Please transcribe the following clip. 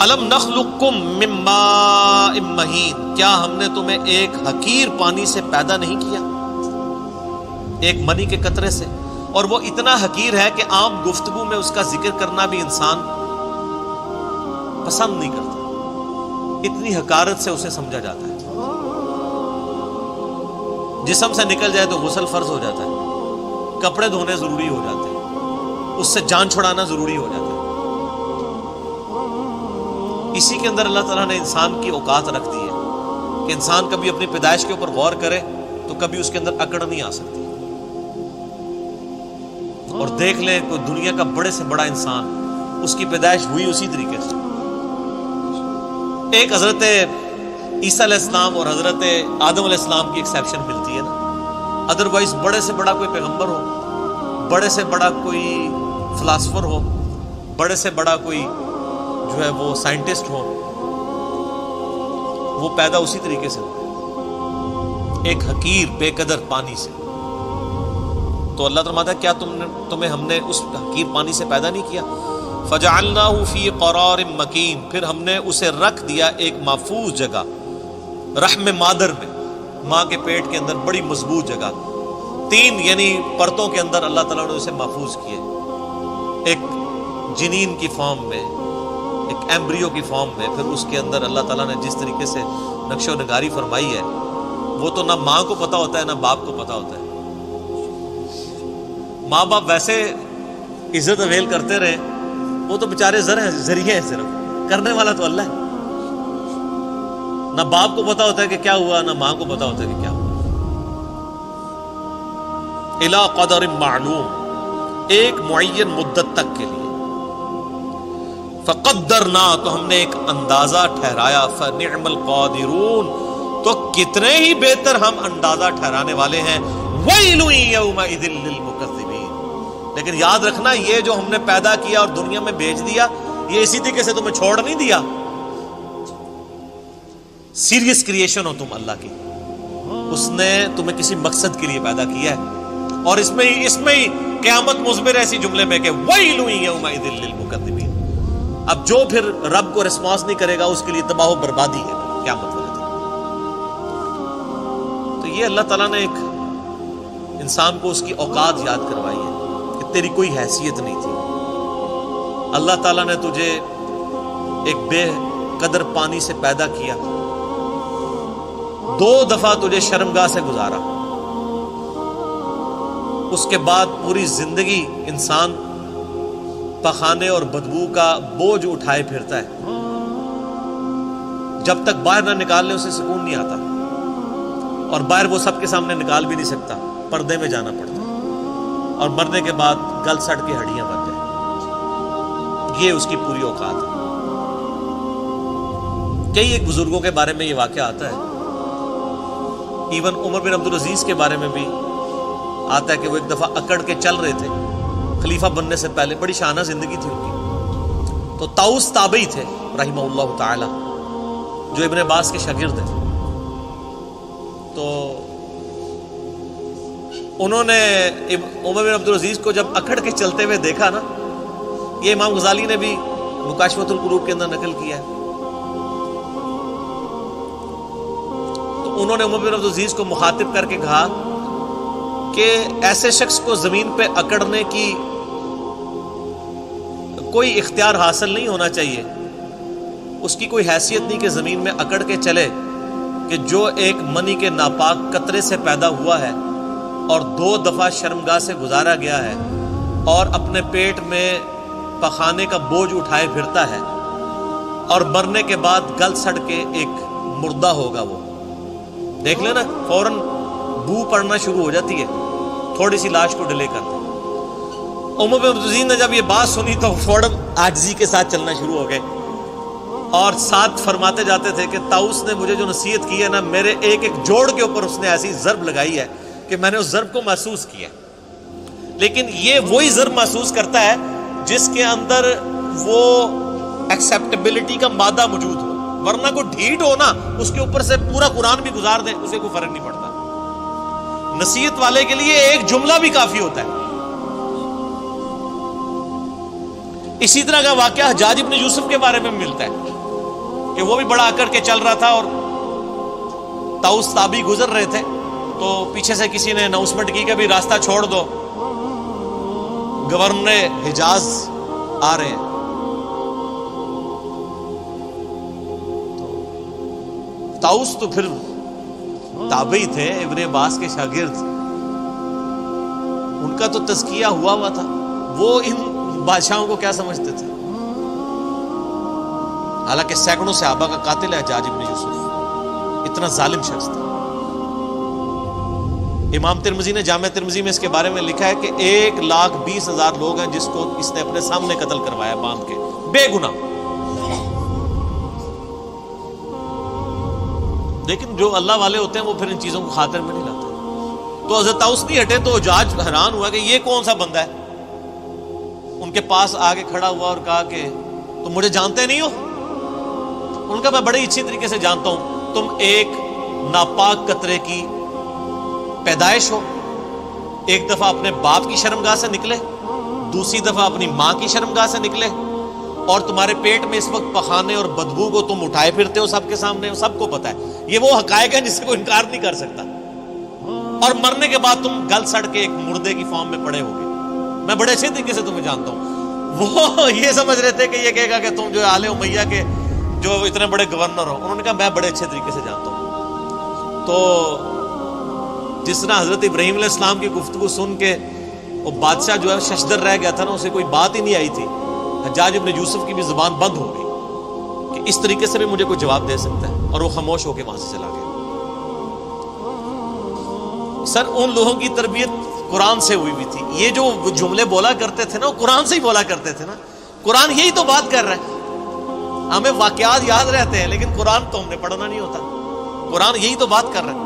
الم نخلقکم من ماء مہین، کیا ہم نے تمہیں ایک حقیر پانی سے پیدا نہیں کیا، ایک منی کے قطرے سے، اور وہ اتنا حقیر ہے کہ عام گفتگو میں اس کا ذکر کرنا بھی انسان پسند نہیں کرتا، اتنی حقارت سے اسے سمجھا جاتا ہے۔ جسم سے نکل جائے تو غسل فرض ہو جاتا ہے، کپڑے دھونے ضروری ہو جاتے ہیں، اس سے جان چھڑانا ضروری ہو جاتا ہے۔ اسی کے اندر اللہ تعالیٰ نے انسان کی اوقات رکھ دی ہے کہ انسان کبھی اپنی پیدائش کے اوپر غور کرے تو کبھی اس کے اندر اکڑ نہیں آ سکتی۔ اور دیکھ لیں کوئی دنیا کا بڑے سے بڑا انسان، اس کی پیدائش ہوئی اسی طریقے سے۔ ایک حضرت عیسیٰ علیہ السلام اور حضرت آدم علیہ السلام کی ایکسیپشن ملتی ہے نا، ادروائز بڑے سے بڑا کوئی پیغمبر ہو، بڑے سے بڑا کوئی فلاسفر ہو، بڑے سے بڑا کوئی جو ہے وہ سائنٹسٹ ہو، وہ پیدا اسی طریقے سے ہو، ایک حقیر بے قدر پانی سے۔ تو اللہ فرماتا ہے کیا تمہیں ہم نے اس حقیر پانی سے پیدا نہیں کیا؟ فجعلناہ فی قرار مکین، پھر ہم نے اسے رکھ دیا ایک محفوظ جگہ، رحم مادر میں، ماں کے پیٹ کے اندر بڑی مضبوط جگہ، 3 یعنی پرتوں کے اندر اللہ تعالیٰ نے اسے محفوظ کیا، ایک جنین کی فارم میں، ایک ایمبریو کی فارم میں، پھر اس کے اندر اللہ تعالیٰ نے جس طریقے سے نقش و نگاری فرمائی ہے وہ تو نہ ماں کو پتہ ہوتا ہے نہ باپ کو پتہ ہوتا ہے۔ ماں باپ ویسے عزت اویل کرتے رہے، وہ تو بیچارے ذریعے ہیں، صرف کرنے والا تو اللہ ہے۔ نہ باپ کو پتا ہوتا ہے کہ کیا ہوا، نہ ماں کو پتا ہوتا ہے کہ کیا ہوا۔ الی قدر معلوم، ایک معین مدت تک کے لیے۔ فقدرنا، تو ہم نے ایک اندازہ ٹھہرایا، فنعم القادرون، تو کتنے ہی بہتر ہم اندازہ ٹھہرانے والے ہیں۔ ویل یومئذ للمکذبین، لیکن یاد رکھنا یہ جو ہم نے پیدا کیا اور دنیا میں بھیج دیا، یہ اسی طریقے سے تمہیں چھوڑ نہیں دیا۔ سیریس کریشن ہو تم اللہ کی، اس نے تمہیں کسی مقصد کے لیے پیدا کیا ہے، اور اس میں ہی قیامت مضمر ایسی جملے میں کہ ویل یومئذ للمکذبین۔ اب جو پھر رب کو ریسپانس نہیں کرے گا اس کے لیے تباہ و بربادی ہے قیامت والے دن۔ تو یہ اللہ تعالیٰ نے ایک انسان کو اس کی اوقات یاد کروائی ہے کہ تیری کوئی حیثیت نہیں تھی۔ اللہ تعالیٰ نے تجھے ایک بے قدر پانی سے پیدا کیا، 2 دفعہ تجھے شرمگاہ سے گزارا، اس کے بعد پوری زندگی انسان پخانے اور بدبو کا بوجھ اٹھائے پھرتا ہے، جب تک باہر نہ نکال لے اسے سکون نہیں آتا، اور باہر وہ سب کے سامنے نکال بھی نہیں سکتا، پردے میں جانا پڑتا، اور مرنے کے بعد گل سڑ کے ہڈیاں بن جائیں۔ یہ اس کی پوری اوقات ہے۔ کئی ایک بزرگوں کے بارے میں یہ واقعہ آتا ہے، ایون عمر بن عبدالعزیز کے بارے میں بھی آتا ہے کہ وہ ایک دفعہ اکڑ کے چل رہے تھے خلیفہ بننے سے پہلے، بڑی شانہ زندگی تھی ان کی۔ تو طاؤس تابعی تھے رحمہ اللہ تعالی، جو ابن عباس کے شاگرد ہیں۔ تو انہوں نے عمر بن عبدالعزیز کو جب اکڑ کے چلتے ہوئے دیکھا نا، یہ امام غزالی نے بھی مکاشفۃ القلوب کے اندر نقل کیا ہے، تو انہوں نے عمر بن عبدالعزیز کو مخاطب کر کے کہا کہ ایسے شخص کو زمین پہ اکڑنے کی کوئی اختیار حاصل نہیں ہونا چاہیے، اس کی کوئی حیثیت نہیں کہ زمین میں اکڑ کے چلے، کہ جو ایک منی کے ناپاک قطرے سے پیدا ہوا ہے اور 2 دفعہ شرمگاہ سے گزارا گیا ہے، اور اپنے پیٹ میں پخانے کا بوجھ اٹھائے پھرتا ہے، اور مرنے کے بعد گل سڑ کے ایک مردہ ہوگا۔ وہ دیکھ لینا فوراً بو پڑنا شروع ہو جاتی ہے، تھوڑی سی لاش کو ڈیلے کرتے ہیں۔ عمر بن عبدالعزیز نے جب یہ بات سنی تو فوراً عاجزی کے ساتھ چلنا شروع ہو گئے، اور ساتھ فرماتے جاتے تھے کہ طاؤس نے مجھے جو نصیحت کی ہے نا، میرے ایک ایک جوڑ کے اوپر اس نے ایسی ضرب لگائی ہے کہ میں نے اس ضرب کو محسوس کیا۔ لیکن یہ وہی ضرب محسوس کرتا ہے جس کے اندر وہ ایکسیپٹیبلٹی کا مادہ موجود ہو، ورنہ کوئی ڈھیٹ ہو نا، اس کے اوپر سے پورا قرآن بھی گزار دے اسے کوئی فرق نہیں پڑتا۔ نصیحت والے کے لیے ایک جملہ بھی کافی ہوتا ہے۔ اسی طرح کا واقعہ حجاج ابن یوسف کے بارے میں ملتا ہے کہ وہ بھی بڑا اکڑ کے چل رہا تھا اور طاؤس تابی گزر رہے تھے تو پیچھے سے کسی نے اناؤنسمنٹ کی کہ بھی راستہ چھوڑ دو، گورنر حجاز آ رہے ہیں۔ طاؤس تو پھر تابعی تھے، ابن عباس کے شاگرد، ان کا تو تزکیہ ہوا تھا، وہ ان بادشاہوں کو کیا سمجھتے تھے؟ حالانکہ سینکڑوں صحابہ کا قاتل ہے حجاج ابن یوسف، اتنا ظالم شخص تھا۔ امام ترمذی نے جامع ترمذی میں اس کے بارے میں لکھا ہے کہ 1,20,000 لوگ ہیں جس کو اس نے اپنے سامنے قتل کروایا باندھ کے، بے گناہ۔ لیکن جو اللہ والے ہوتے ہیں وہ پھر ان چیزوں کو خاطر میں نہیں لاتے۔ تو حضرت طاؤس نہیں ہٹے تو حجاج حیران ہوا کہ یہ کون سا بندہ ہے، ان کے پاس آگے کھڑا ہوا اور کہا کہ تم مجھے جانتے نہیں ہو؟ ان کا میں بڑے اچھی طریقے سے جانتا ہوں، تم ایک ناپاک قطرے کی پیدائش ہو، ایک دفعہ اپنے باپ کی شرمگاہ سے نکلے، دوسری دفعہ اپنی ماں کی شرمگاہ سے نکلے، اور تمہارے پیٹ میں اس وقت پخانے اور بدبو کو تم اٹھائے پھرتے ہو سب کے سامنے، سب کو پتا ہے، یہ وہ حقائق ہیں جس سے کوئی انکار نہیں کر سکتا، اور مرنے کے بعد تم گل سڑ کے ایک مردے کی فارم میں پڑے ہوگے، میں بڑے اچھے طریقے سے تمہیں جانتا ہوں۔ وہ یہ سمجھ رہے تھے کہ یہ کہے گا کہ تم جو آل امیہ کے جو اتنے بڑے گورنر ہو، انہوں نے کہا میں بڑے اچھے طریقے سے جانتا ہوں۔ تو جس طرح حضرت ابراہیم علیہ السلام کی گفتگو سن کے وہ بادشاہ جو ہے ششدر رہ گیا تھا نا، اسے کوئی بات ہی نہیں آئی تھی، حجاج ابن یوسف کی بھی زبان بند ہو گئی کہ اس طریقے سے بھی مجھے کوئی جواب دے سکتا ہے، اور وہ خاموش ہو کے وہاں سے چلا گیا۔ سر ان لوگوں کی تربیت قرآن سے ہوئی ہوئی تھی، یہ جو جملے بولا کرتے تھے نا وہ قرآن سے ہی بولا کرتے تھے نا، قرآن یہی تو بات کر رہا ہے۔ ہمیں واقعات یاد رہتے ہیں لیکن قرآن تو ہم نے پڑھنا نہیں ہوتا، قرآن یہی تو بات کر رہا ہے۔